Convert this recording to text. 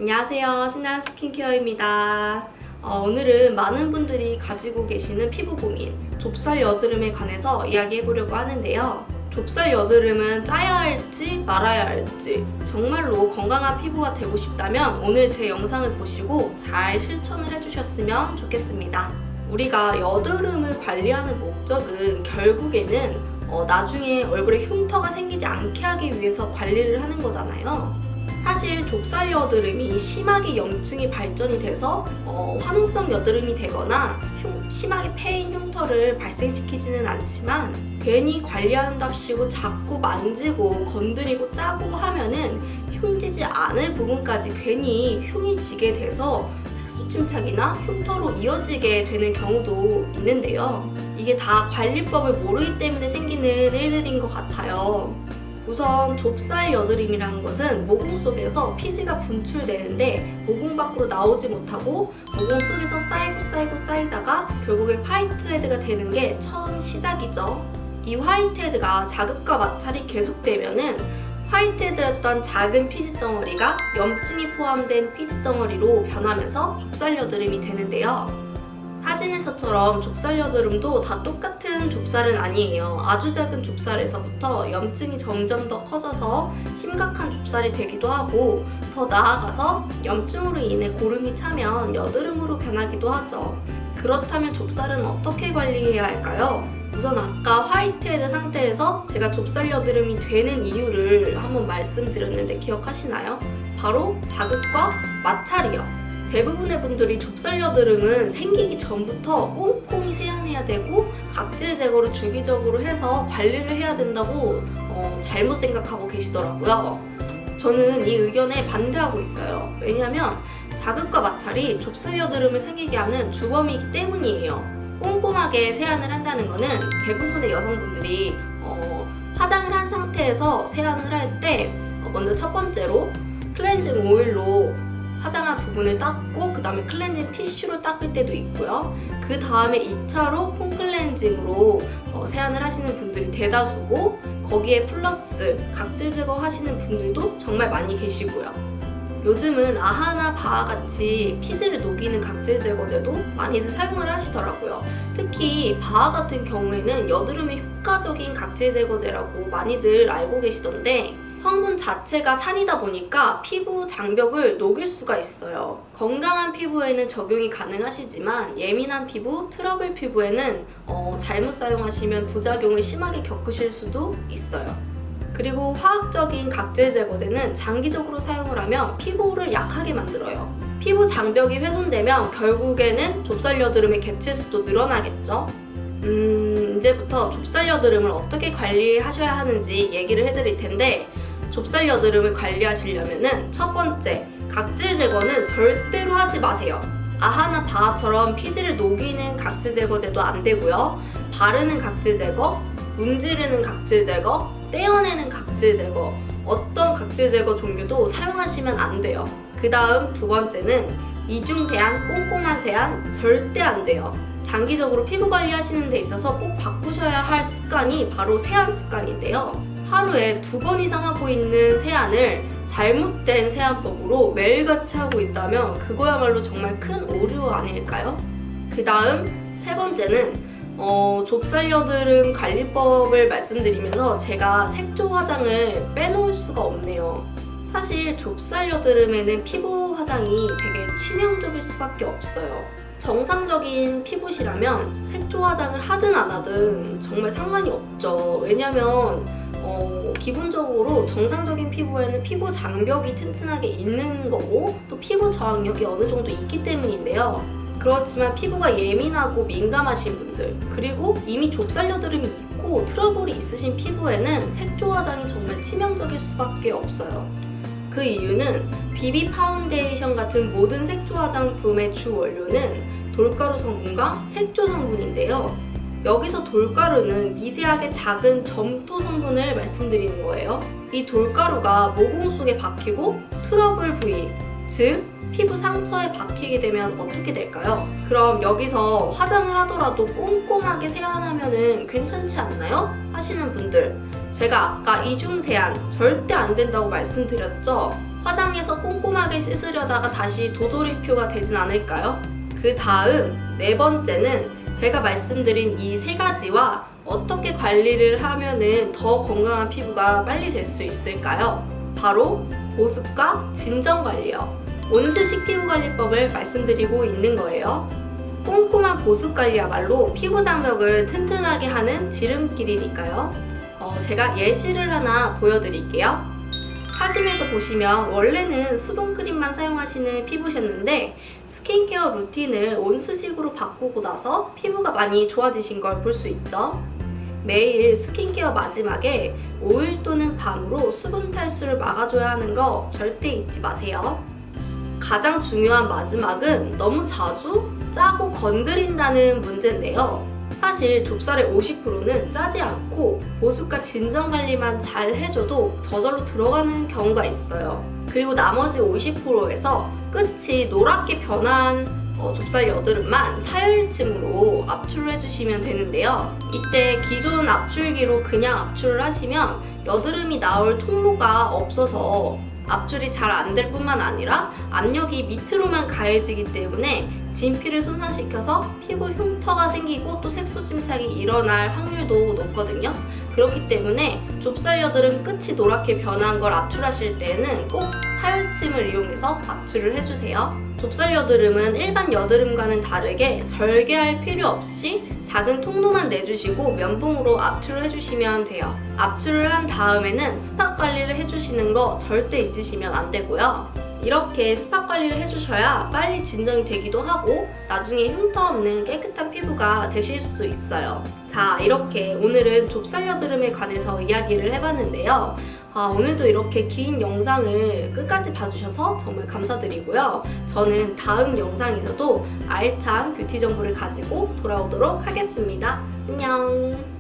안녕하세요. 신한 스킨케어입니다. 오늘은 많은 분들이 가지고 계시는 피부 고민, 좁쌀 여드름에 관해서 이야기해보려고 하는데요. 좁쌀 여드름은 짜야 할지 말아야 할지 정말로 건강한 피부가 되고 싶다면 오늘 제 영상을 보시고 잘 실천을 해주셨으면 좋겠습니다. 우리가 여드름을 관리하는 목적은 결국에는 나중에 얼굴에 흉터가 생기지 않게 하기 위해서 관리를 하는 거잖아요. 사실 좁쌀 여드름이 심하게 염증이 발전이 돼서 화농성 여드름이 되거나 심하게 패인 흉터를 발생시키지는 않지만 괜히 관리한답시고 자꾸 만지고 건드리고 짜고 하면은 흉지지 않을 부분까지 괜히 흉이 지게 돼서 색소 침착이나 흉터로 이어지게 되는 경우도 있는데요. 이게 다 관리법을 모르기 때문에 생기는 일들인 것 같아요. 우선 좁쌀 여드름이라는 것은 모공 속에서 피지가 분출되는데 모공 밖으로 나오지 못하고 모공 속에서 쌓이다가 결국에 화이트헤드가 되는 게 처음 시작이죠. 이 화이트헤드가 자극과 마찰이 계속되면은 화이트헤드였던 작은 피지 덩어리가 염증이 포함된 피지 덩어리로 변하면서 좁쌀 여드름이 되는데요. 사진에서처럼 좁쌀 여드름도 다 똑같은 좁쌀은 아니에요. 아주 작은 좁쌀에서부터 염증이 점점 더 커져서 심각한 좁쌀이 되기도 하고 더 나아가서 염증으로 인해 고름이 차면 여드름으로 변하기도 하죠. 그렇다면 좁쌀은 어떻게 관리해야 할까요? 우선 아까 화이트헤드 상태에서 제가 좁쌀 여드름이 되는 이유를 한번 말씀드렸는데 기억하시나요? 바로 자극과 마찰이요. 대부분의 분들이 좁쌀 여드름은 생기기 전부터 꼼꼼히 세안해야 되고 각질 제거를 주기적으로 해서 관리를 해야 된다고 잘못 생각하고 계시더라고요. 저는 이 의견에 반대하고 있어요. 왜냐하면 자극과 마찰이 좁쌀 여드름을 생기게 하는 주범이기 때문이에요. 꼼꼼하게 세안을 한다는 거는 대부분의 여성분들이 화장을 한 상태에서 세안을 할 때 먼저 첫 번째로 클렌징 오일로 화장한 부분을 닦고 그 다음에 클렌징 티슈로 닦을 때도 있고요. 그 다음에 2차로 폼 클렌징으로 세안을 하시는 분들이 대다수고 거기에 플러스 각질 제거 하시는 분들도 정말 많이 계시고요. 요즘은 아하나 바하 같이 피지를 녹이는 각질 제거제도 많이들 사용을 하시더라고요. 특히 바하 같은 경우에는 여드름에 효과적인 각질 제거제라고 많이들 알고 계시던데 성분 자체가 산이다 보니까 피부 장벽을 녹일 수가 있어요. 건강한 피부에는 적용이 가능하시지만 예민한 피부, 트러블 피부에는 잘못 사용하시면 부작용을 심하게 겪으실 수도 있어요. 그리고 화학적인 각질 제거제는 장기적으로 사용을 하면 피부를 약하게 만들어요. 피부 장벽이 훼손되면 결국에는 좁쌀 여드름의 개체수도 늘어나겠죠. 이제부터 좁쌀 여드름을 어떻게 관리하셔야 하는지 얘기를 해드릴 텐데 좁쌀 여드름을 관리하시려면은 첫 번째, 각질 제거는 절대로 하지 마세요. 아하나 바하처럼 피지를 녹이는 각질 제거제도 안 되고요. 바르는 각질 제거, 문지르는 각질 제거, 떼어내는 각질 제거, 어떤 각질 제거 종류도 사용하시면 안 돼요. 그 다음 두 번째는 이중 세안, 꼼꼼한 세안 절대 안 돼요. 장기적으로 피부 관리하시는 데 있어서 꼭 바꾸셔야 할 습관이 바로 세안 습관인데요. 하루에 2번 이상 하고 있는 세안을 잘못된 세안법으로 매일같이 하고 있다면 그거야말로 정말 큰 오류 아닐까요? 그 다음 세 번째는 좁쌀 여드름 관리법을 말씀드리면서 제가 색조 화장을 빼놓을 수가 없네요. 사실 좁쌀 여드름에는 피부 화장이 되게 치명적일 수밖에 없어요. 정상적인 피부시라면 색조 화장을 하든 안 하든 정말 상관이 없죠. 왜냐면 기본적으로 정상적인 피부에는 피부 장벽이 튼튼하게 있는 거고 또 피부 저항력이 어느 정도 있기 때문인데요. 그렇지만 피부가 예민하고 민감하신 분들 그리고 이미 좁쌀 여드름이 있고 트러블이 있으신 피부에는 색조 화장이 정말 치명적일 수밖에 없어요. 그 이유는 비비 파운데이션 같은 모든 색조 화장품의 주 원료는 돌가루 성분과 색조 성분인데요. 여기서 돌가루는 미세하게 작은 점토 성분을 말씀드리는 거예요. 이 돌가루가 모공 속에 박히고 트러블 부위, 즉 피부 상처에 박히게 되면 어떻게 될까요? 그럼 여기서 화장을 하더라도 꼼꼼하게 세안하면 괜찮지 않나요? 하시는 분들, 제가 아까 이중 세안 절대 안 된다고 말씀드렸죠? 화장해서 꼼꼼하게 씻으려다가 다시 도돌이표가 되진 않을까요? 그 다음 네 번째는 제가 말씀드린 이 세 가지와 어떻게 관리를 하면은 더 건강한 피부가 빨리 될 수 있을까요? 바로 보습과 진정 관리요. 온수식 피부관리법을 말씀드리고 있는 거예요. 꼼꼼한 보습 관리야말로 피부 장벽을 튼튼하게 하는 지름길이니까요. 제가 예시를 하나 보여드릴게요. 사진에서 보시면 원래는 수분크림만 사용하시는 피부셨는데 스킨케어 루틴을 온수식으로 바꾸고 나서 피부가 많이 좋아지신 걸 볼 수 있죠. 매일 스킨케어 마지막에 오일 또는 밤으로 수분 탈수를 막아줘야 하는 거 절대 잊지 마세요. 가장 중요한 마지막은 너무 자주 짜고 건드린다는 문제인데요. 사실 좁쌀의 50%는 짜지 않고 보습과 진정 관리만 잘 해줘도 저절로 들어가는 경우가 있어요. 그리고 나머지 50%에서 끝이 노랗게 변한 좁쌀 여드름만 사열침으로 압출을 해주시면 되는데요. 이때 기존 압출기로 그냥 압출을 하시면 여드름이 나올 통로가 없어서 압출이 잘 안 될 뿐만 아니라 압력이 밑으로만 가해지기 때문에 진피를 손상시켜서 피부 흉터가 생기고 또 색소 침착이 일어날 확률도 높거든요. 그렇기 때문에 좁쌀 여드름 끝이 노랗게 변한 걸 압출하실 때는 꼭 사열침을 이용해서 압출을 해주세요. 좁쌀 여드름은 일반 여드름과는 다르게 절개할 필요 없이 작은 통로만 내주시고 면봉으로 압출을 해주시면 돼요. 압출을 한 다음에는 스팟 관리를 해주시는 거 절대 잊으시면 안 되고요. 이렇게 스팟 관리를 해주셔야 빨리 진정이 되기도 하고 나중에 흉터 없는 깨끗한 피부가 되실 수 있어요. 자, 이렇게 오늘은 좁쌀 여드름에 관해서 이야기를 해봤는데요. 오늘도 이렇게 긴 영상을 끝까지 봐주셔서 정말 감사드리고요. 저는 다음 영상에서도 알찬 뷰티 정보를 가지고 돌아오도록 하겠습니다. 안녕!